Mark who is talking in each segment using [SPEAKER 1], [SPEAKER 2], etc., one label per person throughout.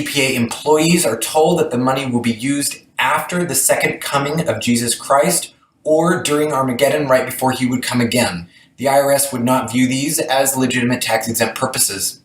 [SPEAKER 1] EPA employees are told that the money will be used after the second coming of Jesus Christ or during Armageddon right before he would come again. The IRS would not view these as legitimate tax-exempt purposes.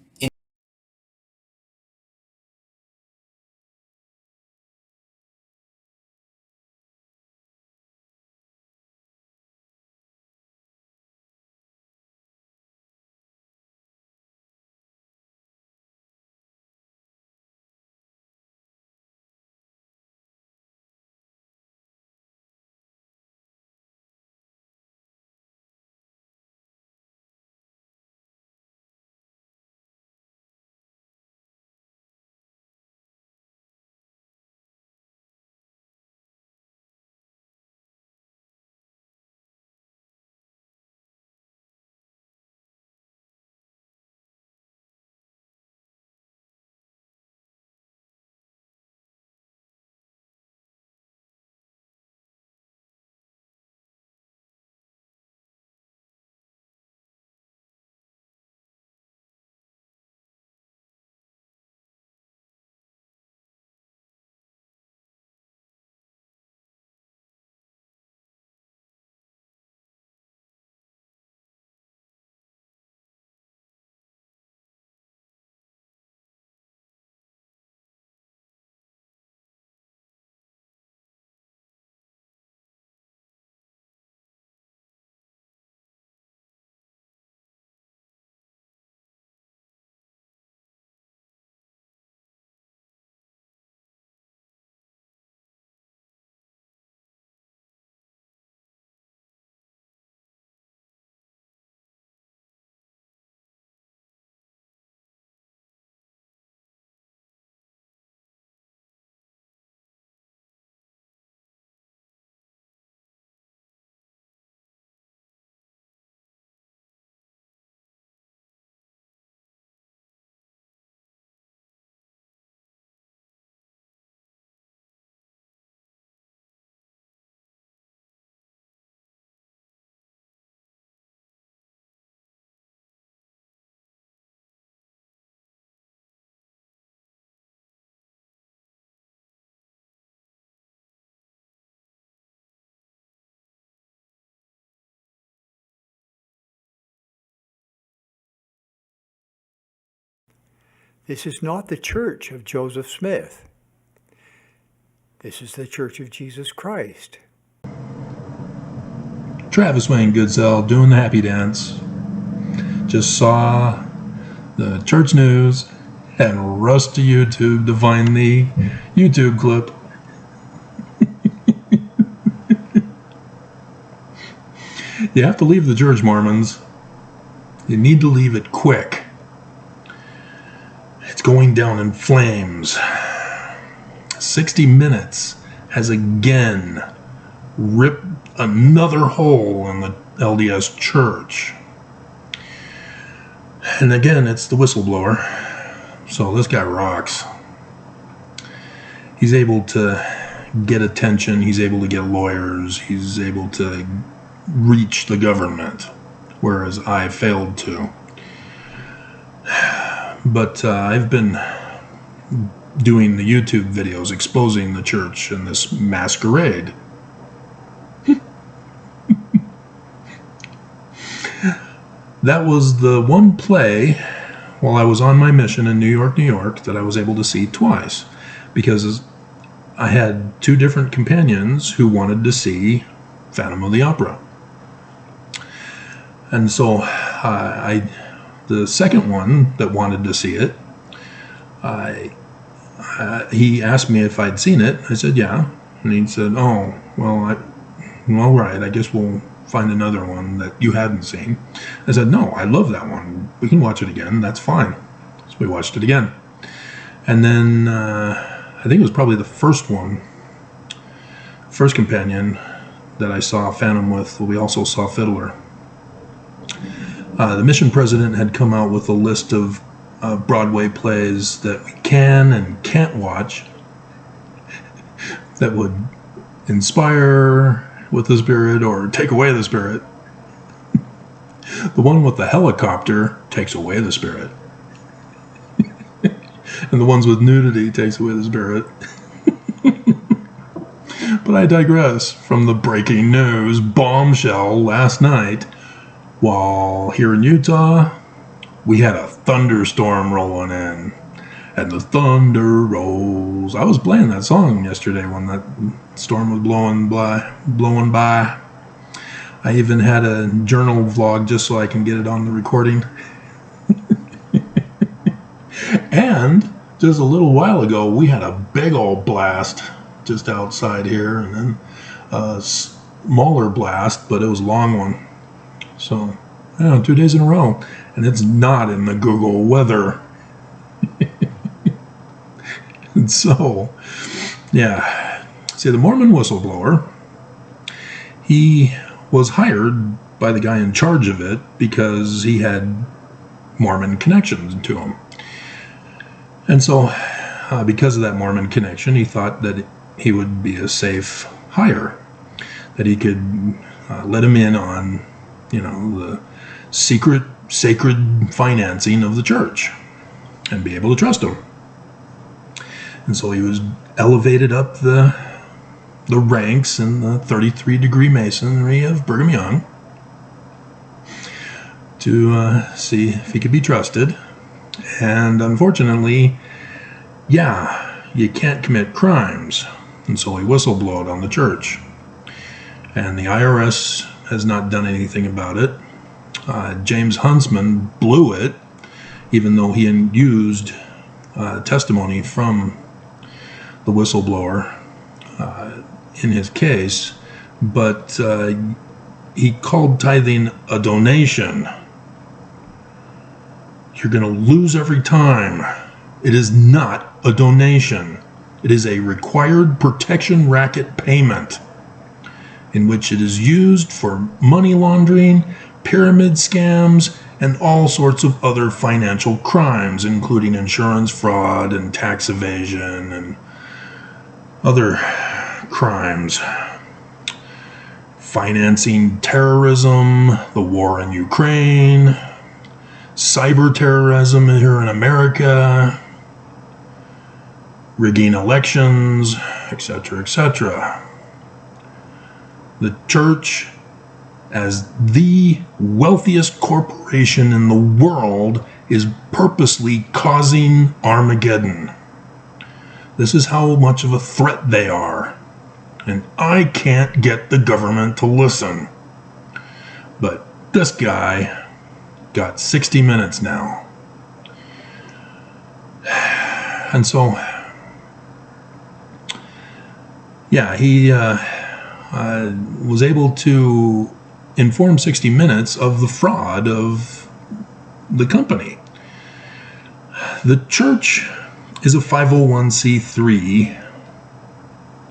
[SPEAKER 2] This is not the church of Joseph Smith. This is the Church of Jesus Christ.
[SPEAKER 3] Travis Wayne Goodsell doing the happy dance. Just saw the church news and rushed to YouTube to find the YouTube clip. You have to leave the church, Mormons. You need to leave it quick. It's going down in flames. 60 Minutes has again ripped another hole in the LDS church. And again, it's the whistleblower. So this guy rocks. He's able to get attention. He's able to get lawyers. He's able to reach the government, whereas I failed to. But I've been doing the YouTube videos exposing the church in this masquerade. That was the one play while I was on my mission in New York, that I was able to see twice, because I had two different companions who wanted to see Phantom of the Opera. And so the second one that wanted to see it, he asked me if I'd seen it. I said, yeah. And he said, oh, well, all right, I guess we'll find another one that you hadn't seen. I said, no, I love that one. We can watch it again. That's fine. So we watched it again. And then I think it was probably the first companion that I saw Phantom with. We also saw Fiddler. The mission president had come out with a list of Broadway plays that we can and can't watch that would inspire with the spirit or take away the spirit. The one with the helicopter takes away the spirit. And the ones with nudity takes away the spirit. But I digress. From the breaking news bombshell last night, while here in Utah, we had a thunderstorm rolling in. And the thunder rolls. I was playing that song yesterday when that storm was blowing by. I even had a journal vlog just so I can get it on the recording. And just a little while ago, we had a big old blast just outside here, and then a smaller blast, but it was a long one. So, 2 days in a row. And it's not in the Google weather. And so, yeah. See, the Mormon whistleblower, he was hired by the guy in charge of it because he had Mormon connections to him. And so, because of that Mormon connection, he thought that he would be a safe hire, that he could let him in on, the secret, sacred financing of the church and be able to trust him. And so he was elevated up the ranks in the 33-degree masonry of Brigham Young to see if he could be trusted. And unfortunately, you can't commit crimes. And so he whistleblowed on the church. And the IRS has not done anything about it. James Huntsman blew it, even though he used testimony from the whistleblower in his case, but he called tithing a donation. You're going to lose every time. It is not a donation. It is a required protection racket payment in which it is used for money laundering, pyramid scams, and all sorts of other financial crimes, including insurance fraud and tax evasion and other crimes. Financing terrorism, the war in Ukraine, cyber terrorism here in America, rigging elections, etc., etc. The church, as the wealthiest corporation in the world, is purposely causing Armageddon. This is how much of a threat they are. And I can't get the government to listen. But this guy got 60 minutes now. And so, he was able to inform 60 Minutes of the fraud of the company. The church is a 501c3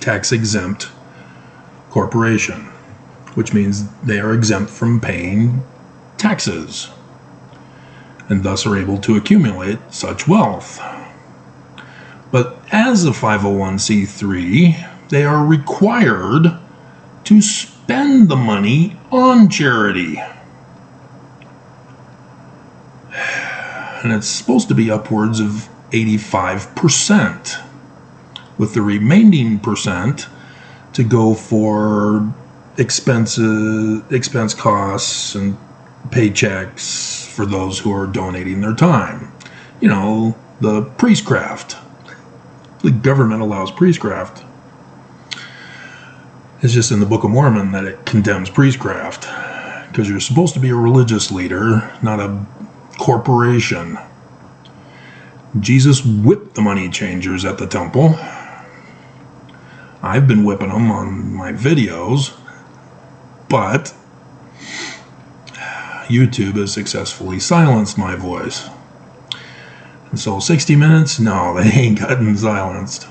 [SPEAKER 3] tax-exempt corporation, which means they are exempt from paying taxes and thus are able to accumulate such wealth. But as a 501c3, they are required to spend the money on charity. And it's supposed to be upwards of 85%, with the remaining percent to go for expense costs and paychecks for those who are donating their time. The priestcraft. The government allows priestcraft. It's just in the Book of Mormon that it condemns priestcraft, because you're supposed to be a religious leader, not a corporation. Jesus whipped the money changers at the temple. I've been whipping them on my videos, but YouTube has successfully silenced my voice. And so 60 Minutes, no, they ain't gotten silenced.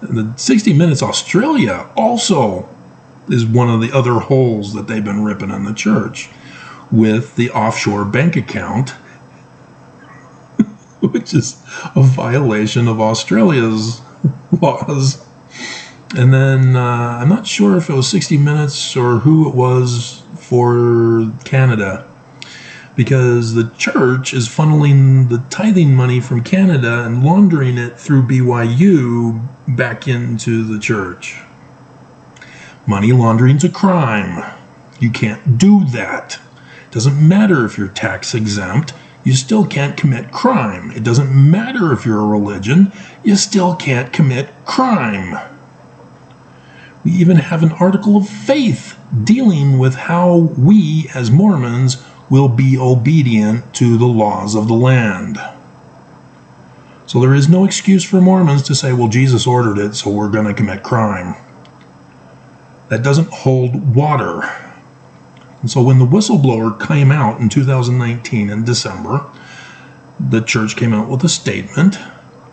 [SPEAKER 3] And the 60 Minutes Australia also is one of the other holes that they've been ripping in the church, with the offshore bank account, which is a violation of Australia's laws. And then I'm not sure if it was 60 Minutes or who it was for Canada, because the church is funneling the tithing money from Canada and laundering it through BYU back into the church. Money laundering's a crime. You can't do that. It doesn't matter if you're tax exempt, you still can't commit crime. It doesn't matter if you're a religion, you still can't commit crime. We even have an article of faith dealing with how we as Mormons will be obedient to the laws of the land. So there is no excuse for Mormons to say, well, Jesus ordered it, so we're going to commit crime. That doesn't hold water. And so when the whistleblower came out in 2019 in December, the church came out with a statement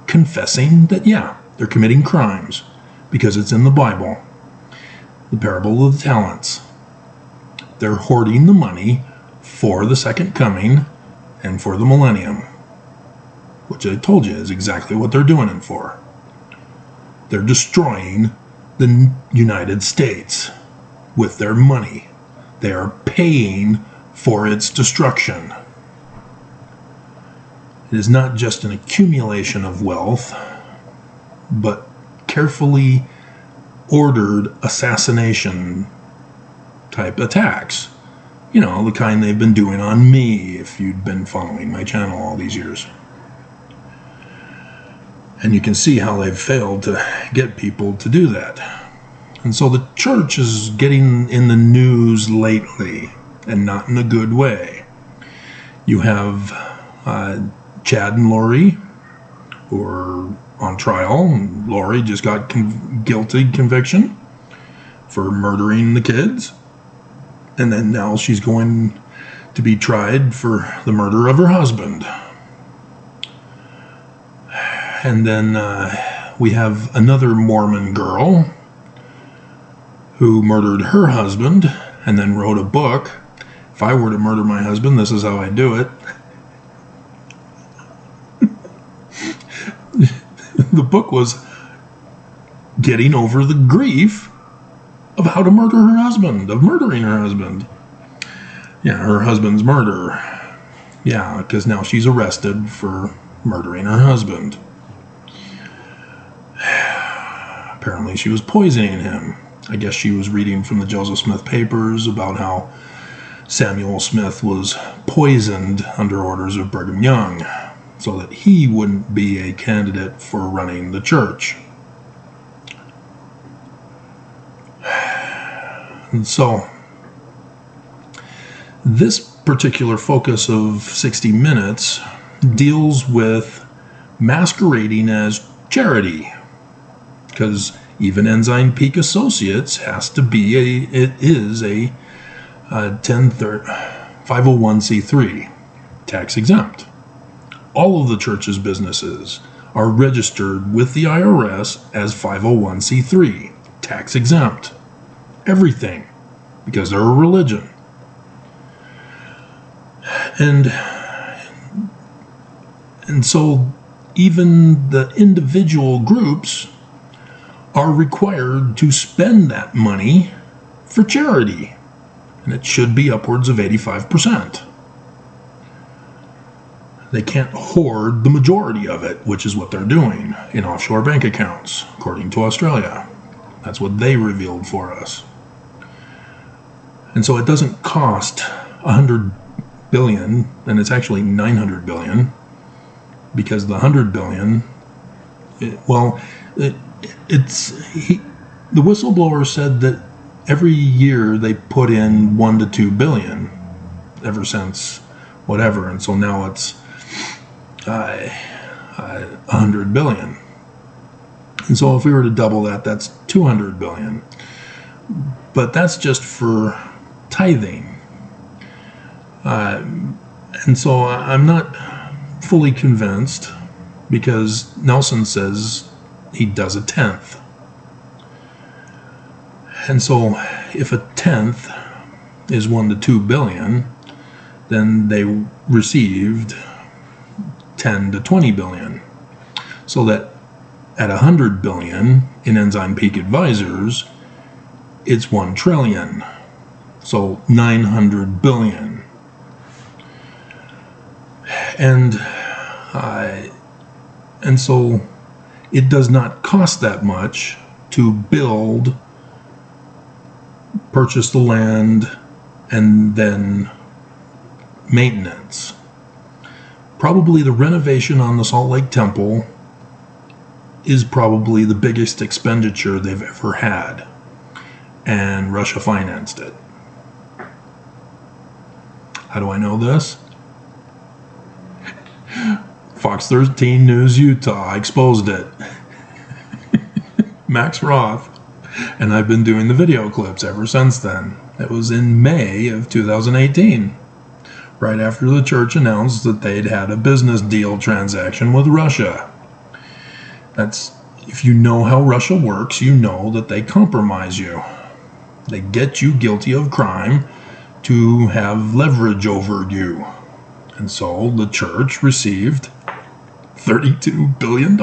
[SPEAKER 3] confessing that, yeah, they're committing crimes because it's in the Bible. The parable of the talents. They're hoarding the money for the second coming and for the millennium, which I told you is exactly what they're doing it for. They're destroying the United States with their money. They are paying for its destruction. It is not just an accumulation of wealth, but carefully ordered assassination type attacks. You know, the kind they've been doing on me if you'd been following my channel all these years. And you can see how they've failed to get people to do that. And so the church is getting in the news lately, and not in a good way. You have Chad and Lori, who are on trial. Lori just got guilty conviction for murdering the kids. And then now she's going to be tried for the murder of her husband. And then we have another Mormon girl who murdered her husband and then wrote a book. If I were to murder my husband, this is how I do it. The book was getting over the grief of how to murder her husband, of murdering her husband. Yeah, her husband's murder. Yeah, because now she's arrested for murdering her husband. Apparently she was poisoning him. I guess she was reading from the Joseph Smith papers about how Samuel Smith was poisoned under orders of Brigham Young so that he wouldn't be a candidate for running the church. And so this particular focus of 60 Minutes deals with masquerading as charity, because even Ensign Peak Associates has to be it is a 501c3, tax exempt. All of the church's businesses are registered with the IRS as 501c3, tax exempt. Everything, because they're a religion. And so even the individual groups are required to spend that money for charity, and it should be upwards of 85%. They can't hoard the majority of it, which is what they're doing in offshore bank accounts, according to Australia. That's what they revealed for us. And so it doesn't cost $100 billion, and it's actually $900 billion, because the $100 billion, the whistleblower said that every year they put in $1 to $2 billion ever since whatever, and so now it's $100 billion. And so if we were to double that, that's $200 billion. But that's just for tithing. And so I'm not fully convinced, because Nelson says he does a tenth. And so if a tenth is $1 to $2 billion, then they received $10 to $20 billion. So that at $100 billion in Ensign Peak Advisors, it's $1 trillion. So $900 billion. And and so it does not cost that much to build, purchase the land, and then maintenance. Probably the renovation on the Salt Lake Temple is probably the biggest expenditure they've ever had, and Russia financed it. How do I know this? Fox 13 News Utah exposed it. Max Roth. And I've been doing the video clips ever since then. It was in May of 2018, right after the church announced that they'd had a business deal transaction with Russia. That's, if you know how Russia works, you know that they compromise you. They get you guilty of crime to have leverage over you. And so the church received $32 billion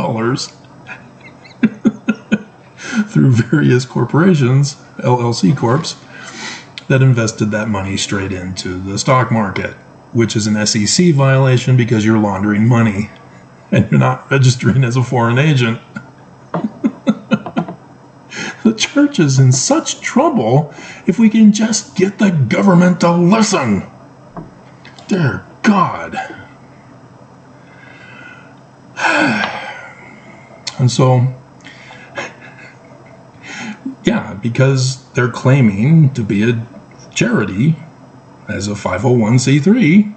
[SPEAKER 3] through various corporations, LLC corps, that invested that money straight into the stock market, which is an SEC violation because you're laundering money and you're not registering as a foreign agent. The church is in such trouble if we can just get the government to listen. Dear God. And so, yeah, because they're claiming to be a charity as a 501c3,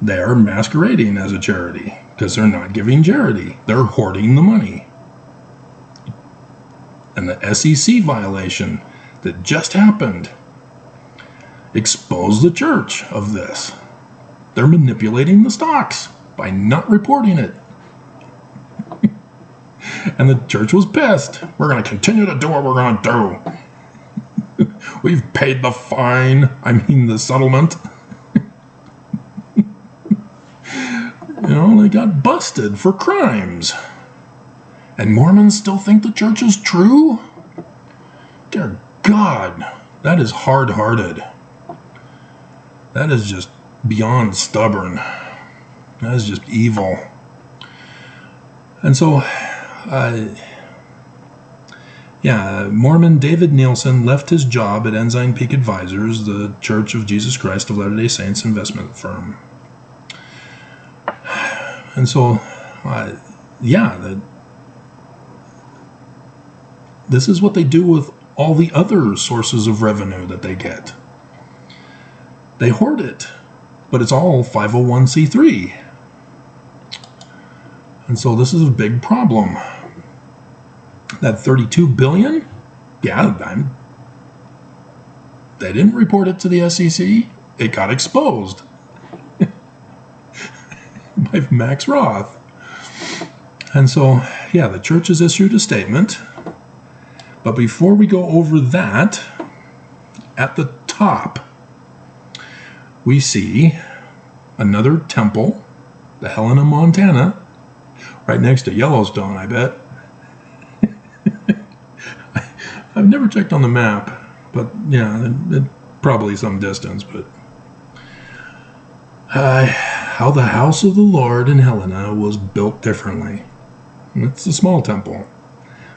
[SPEAKER 3] they're masquerading as a charity because they're not giving charity. They're hoarding the money. And the SEC violation that just happened exposed the church of this. They're manipulating the stocks by not reporting it. And the church was pissed. We're going to continue to do what we're going to do. We've paid the fine. I mean, the settlement. They got busted for crimes. And Mormons still think the church is true? Dear God, that is hard-hearted. That is just beyond stubborn. That is just evil. And so, Mormon David Nielsen left his job at Ensign Peak Advisors, the Church of Jesus Christ of Latter-day Saints investment firm. And so, this is what they do with all the other sources of revenue that they get. They hoard it, but it's all 501c3. And so this is a big problem. That $32 billion, they didn't report it to the SEC. It got exposed by Max Roth. And so, the church has issued a statement. But before we go over that, at the top, we see another temple, the Helena, Montana, right next to Yellowstone, I bet. I've never checked on the map, but probably some distance. But how the house of the Lord in Helena was built differently. It's a small temple,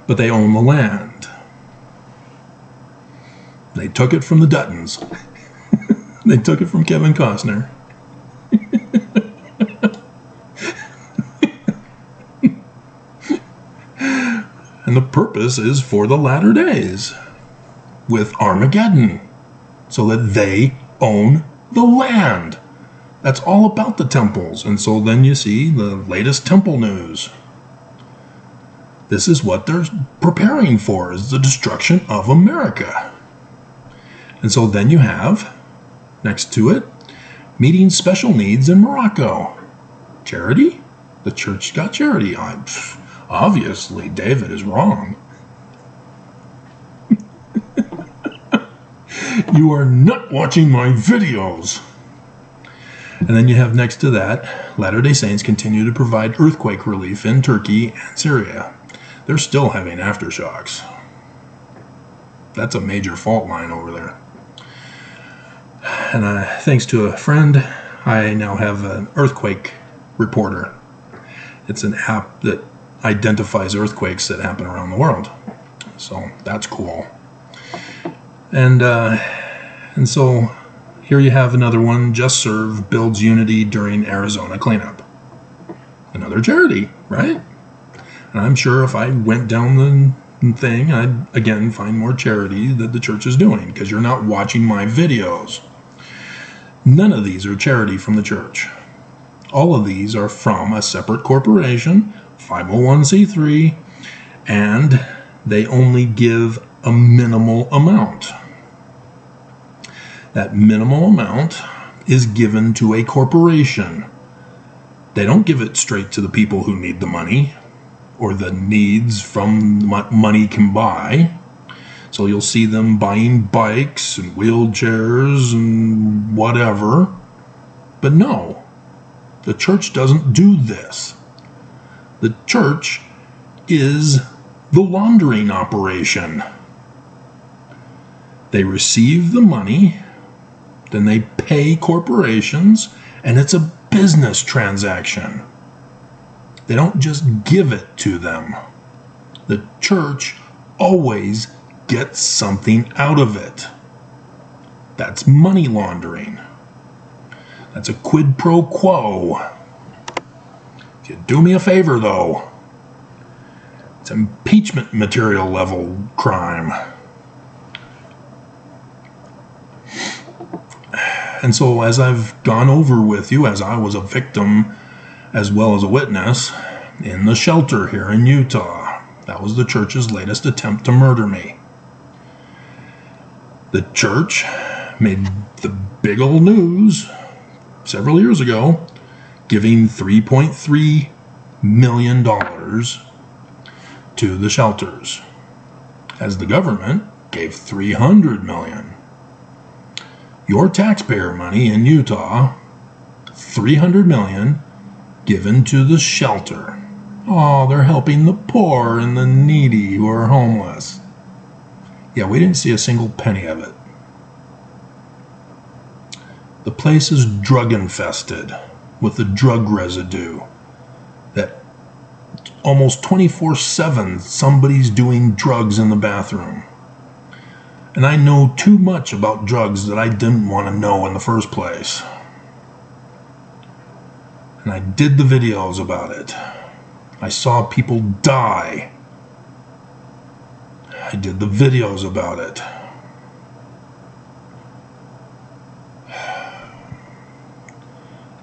[SPEAKER 3] but they own the land. They took it from the Duttons. They took it from Kevin Costner. And the purpose is for the latter days with Armageddon, so that they own the land. That's all about the temples. And so then you see the latest temple news. This is what they're preparing for, is the destruction of America. And so then you have, next to it, meeting special needs in Morocco. Charity? The church got charity. Obviously, David is wrong. You are not watching my videos. And then you have next to that, Latter-day Saints continue to provide earthquake relief in Turkey and Syria. They're still having aftershocks. That's a major fault line over there. And thanks to a friend, I now have an earthquake reporter. It's an app that identifies earthquakes that happen around the world. So that's cool. And so here you have another one. Just Serve builds unity during Arizona cleanup. Another charity, right? And I'm sure if I went down the thing, I'd again find more charity that the church is doing, because you're not watching my videos. None of these are charity from the church. All of these are from a separate corporation, 501c3, and they only give a minimal amount. That minimal amount is given to a corporation. They don't give it straight to the people who need the money or the needs from what money can buy. So you'll see them buying bikes and wheelchairs and whatever. But no, the church doesn't do this. The church is the laundering operation. They receive the money, then they pay corporations, and it's a business transaction. They don't just give it to them. The church always gets something out of it. That's money laundering. That's a quid pro quo. If you do me a favor, though, it's impeachment material level crime. And so as I've gone over with you, as I was a victim as well as a witness in the shelter here in Utah, that was the church's latest attempt to murder me. The church made the big old news several years ago, giving $3.3 million to the shelters, as the government gave $300 million. Your taxpayer money in Utah, $300 million given to the shelter. Oh, they're helping the poor and the needy who are homeless. Yeah, we didn't see a single penny of it. The place is drug infested with the drug residue that almost 24/7 somebody's doing drugs in the bathroom. And I know too much about drugs that I didn't want to know in the first place. And I did the videos about it. I saw people die. I did the videos about it.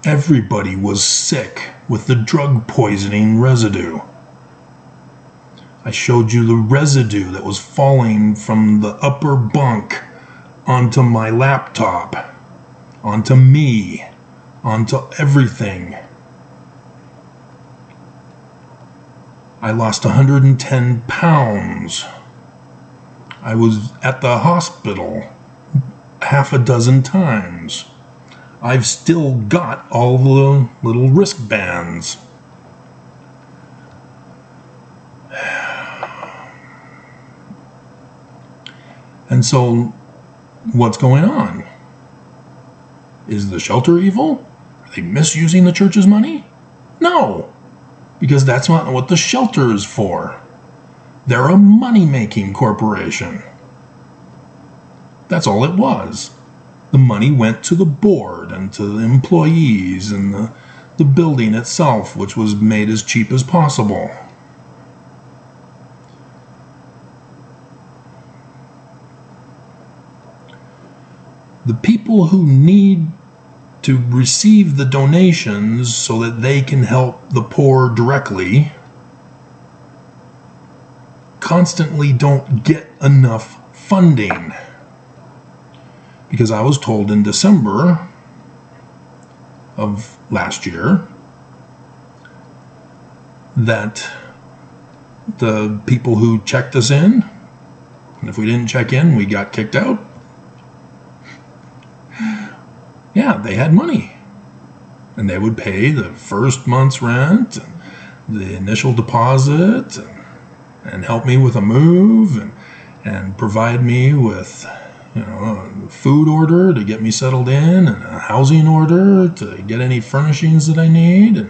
[SPEAKER 3] Everybody was sick with the drug poisoning residue. I showed you the residue that was falling from the upper bunk onto my laptop, onto me, onto everything. I lost 110 pounds. I was at the hospital half a dozen times. I've still got all the little wristbands. And so, what's going on? Is the shelter evil? Are they misusing the church's money? No, because that's not what the shelter is for. They're a money-making corporation. That's all it was. The money went to the board and to the employees and the building itself, which was made as cheap as possible. The people who need to receive the donations so that they can help the poor directly constantly don't get enough funding. Because I was told in December of last year that the people who checked us in, and if we didn't check in, we got kicked out. Yeah, they had money. And they would pay the first month's rent, and the initial deposit, and help me with a move, and provide me with a food order to get me settled in, and a housing order to get any furnishings that I need.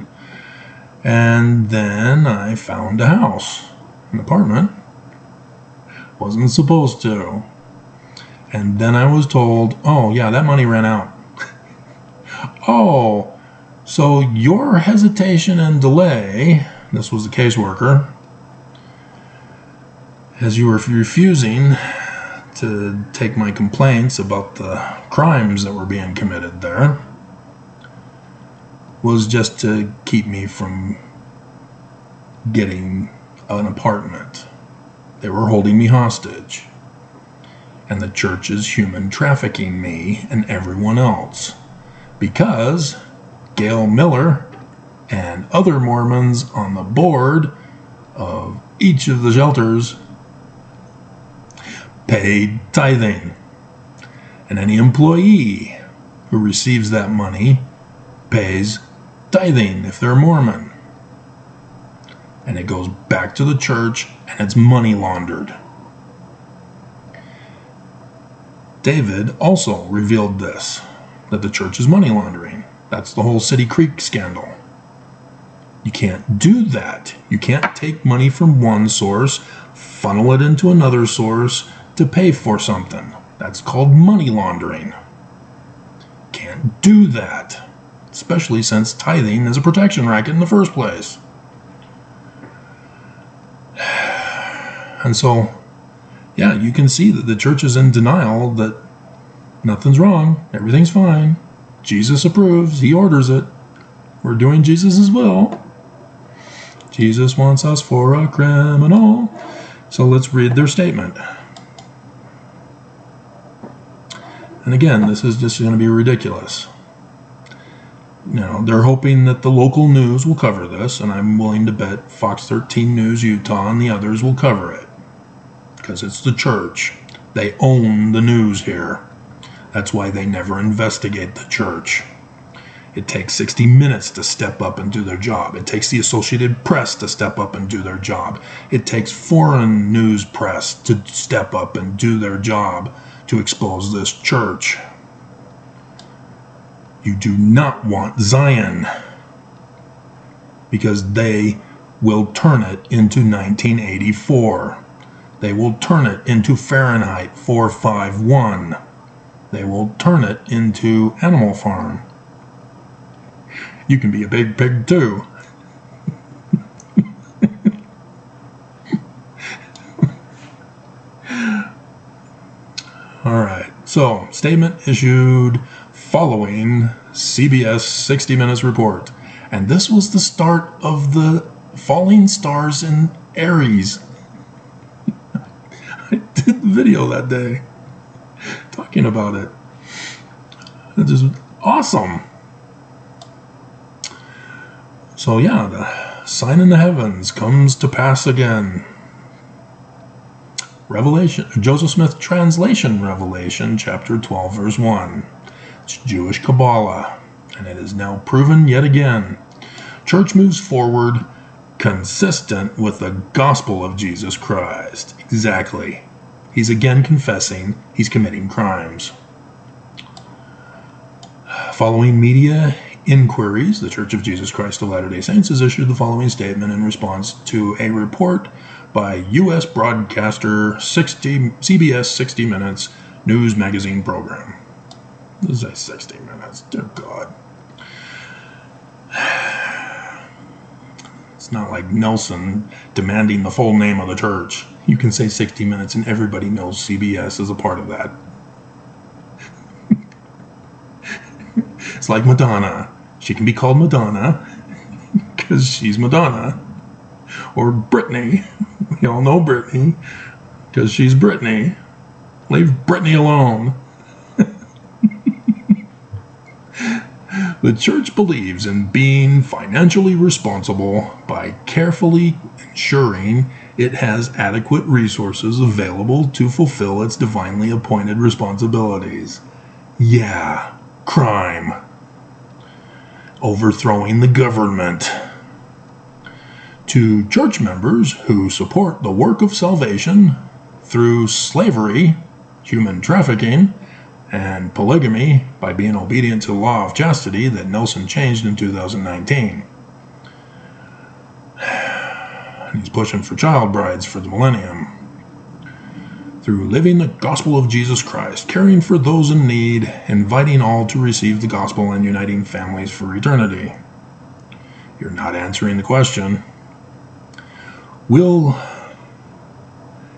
[SPEAKER 3] And then I found a house, an apartment. Wasn't supposed to. And then I was told, oh yeah, that money ran out. Oh, so your hesitation and delay, this was the caseworker, as you were refusing to take my complaints about the crimes that were being committed there, was just to keep me from getting an apartment. They were holding me hostage. And the church is human trafficking me and everyone else. Because Gail Miller and other Mormons on the board of each of the shelters paid tithing. And any employee who receives that money pays tithing if they're Mormon. And it goes back to the church and it's money laundered. David also revealed this, that the church is money laundering. That's the whole City Creek scandal. You can't do that. You can't take money from one source, funnel it into another source to pay for something. That's called money laundering. Can't do that, especially since tithing is a protection racket in the first place. And so, yeah, you can see that the church is in denial that nothing's wrong, everything's fine. Jesus approves, he orders it. We're doing Jesus' will. Jesus wants us for a criminal. So let's read their statement. And again, this is just going to be ridiculous. They're hoping that the local news will cover this, and I'm willing to bet Fox 13 News Utah and the others will cover it. Because it's the church. They own the news here. That's why they never investigate the church. It takes 60 Minutes to step up and do their job. It takes the Associated Press to step up and do their job. It takes foreign news press to step up and do their job to expose this church. You do not want Zion, because they will turn it into 1984. They will turn it into Fahrenheit 451. They will turn it into Animal Farm. You can be a big pig too. All right. So, statement issued following CBS 60 Minutes report. And this was the start of the falling stars in Aries. I did the video that day talking about it. It's just awesome. So yeah, the sign in the heavens comes to pass again. Revelation, Joseph Smith translation, Revelation chapter 12 verse 1. It's Jewish Kabbalah, and it is now proven yet again. Church moves forward consistent with the gospel of Jesus Christ. Exactly. He's again confessing he's committing crimes. Following media inquiries, the Church of Jesus Christ of Latter-day Saints has issued the following statement in response to a report by U.S. broadcaster CBS 60 Minutes news magazine program. This is 60 Minutes, dear God. It's not like Nelson demanding the full name of the church. You can say 60 Minutes and everybody knows CBS is a part of that. It's like Madonna. She can be called Madonna because she's Madonna. Or Britney. We all know Britney because she's Britney. Leave Britney alone. The church believes in being financially responsible by carefully ensuring it has adequate resources available to fulfill its divinely appointed responsibilities. Yeah, crime. Overthrowing the government. To church members who support the work of salvation through slavery human trafficking, and polygamy by being obedient to the law of chastity that Nelson changed in 2019. And he's pushing for child brides for the millennium. Through living the gospel of Jesus Christ, caring for those in need, inviting all to receive the gospel, and uniting families for eternity. You're not answering the question. We'll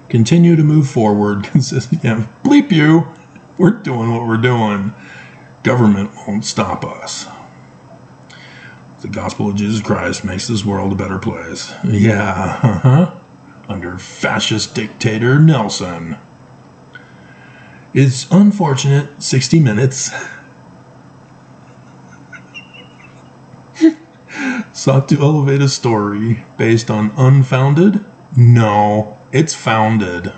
[SPEAKER 3] continue to move forward. Bleep you. We're doing what we're doing. Government won't stop us. The gospel of Jesus Christ makes this world a better place. Yeah, under fascist dictator Nelson. It's unfortunate 60 Minutes sought to elevate a story based on unfounded? No, it's founded.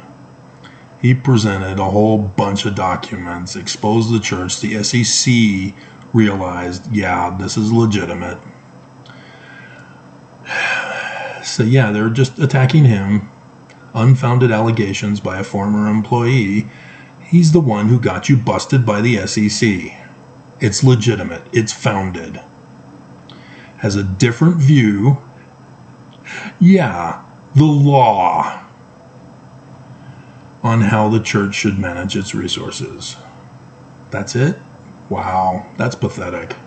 [SPEAKER 3] He presented a whole bunch of documents, exposed the church. The SEC realized, yeah, this is legitimate. So yeah, they're just attacking him. Unfounded allegations by a former employee. He's the one who got you busted by the SEC. It's legitimate. It's founded. Has a different view. Yeah, the law on how the church should manage its resources. That's it? Wow, that's pathetic.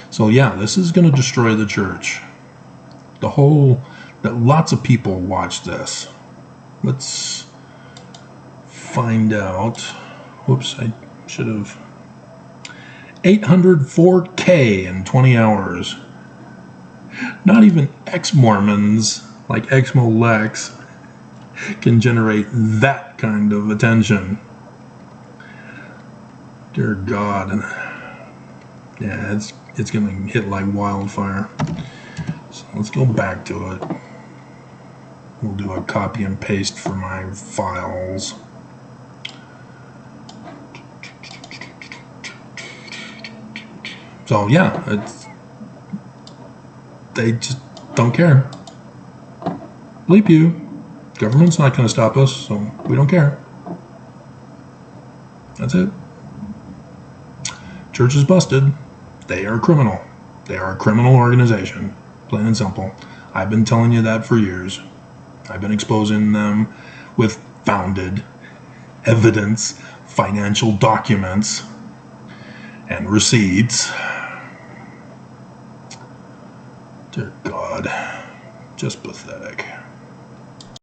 [SPEAKER 3] So yeah, this is going to destroy the church. Lots of people watch this. Let's find out. Whoops, I should have. 804K in 20 hours. Not even ex-Mormons like Exmo-Lex can generate that kind of attention. Dear God. Yeah, it's going to hit like wildfire. So let's go back to it. We'll do a copy and paste for my files. So yeah, they just don't care. Bleep you. Government's not going to stop us, so we don't care. That's it. Church is busted. They are criminal. They are a criminal organization. Plain and simple. I've been telling you that for years. I've been exposing them with founded evidence, financial documents, and receipts. Dear God, just pathetic.